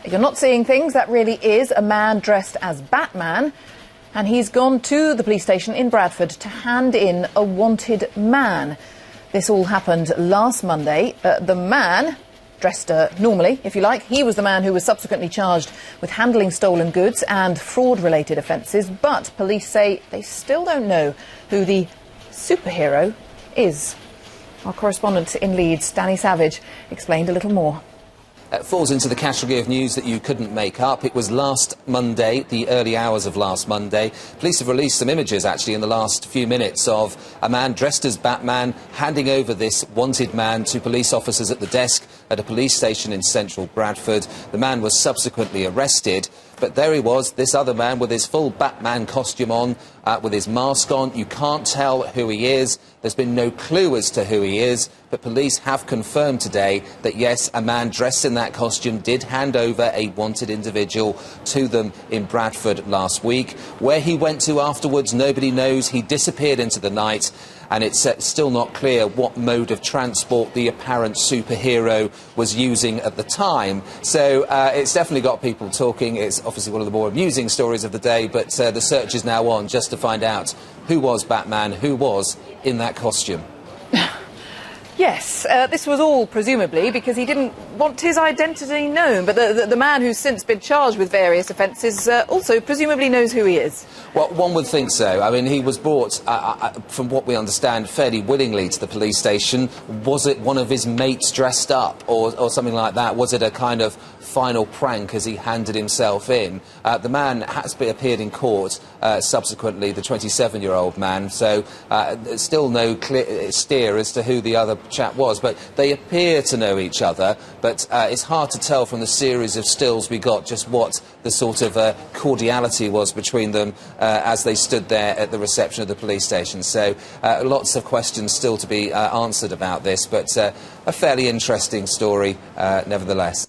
If you're not seeing things, that really is a man dressed as Batman, and he's gone to the police station in Bradford to hand in a wanted man. This all happened last Monday. The man, dressed normally, if you like, he was the man who was subsequently charged with handling stolen goods and fraud-related offences, but police say they still don't know who the superhero is. Our correspondent in Leeds, Danny Savage, explained a little more. It falls into the category of news that you couldn't make up. It was last Monday, the early hours of last Monday. Police have released some images, actually, in the last few minutes of a man dressed as Batman handing over this wanted man to police officers at the desk at a police station in central Bradford. The man was subsequently arrested, but there he was, this other man with his full Batman costume on, with his mask on. You can't tell who he is. There's been no clue as to who he is, but police have confirmed today that, yes, a man dressed in that costume did hand over a wanted individual to them in Bradford last week. Where he went to afterwards, nobody knows. He disappeared into the night, and it's still not clear what mode of transport the apparent superhero was using at the time. So it's definitely got people talking. It's obviously one of the more amusing stories of the day, but the search is now on just to find out who was Batman, who was in that costume. Yes, this was all presumably because he didn't want his identity known, but the man who's since been charged with various offences also presumably knows who he is. Well, one would think so. I mean, he was brought, from what we understand, fairly willingly to the police station. Was it one of his mates dressed up or something like that? Was it a kind of final prank as he handed himself in? The man has appeared in court subsequently, the 27-year-old man, so there's still no clear steer as to who the other chap was, but they appear to know each other, but it's hard to tell from the series of stills we got just what the sort of cordiality was between them as they stood there at the reception of the police station. So lots of questions still to be answered about this, but a fairly interesting story nevertheless.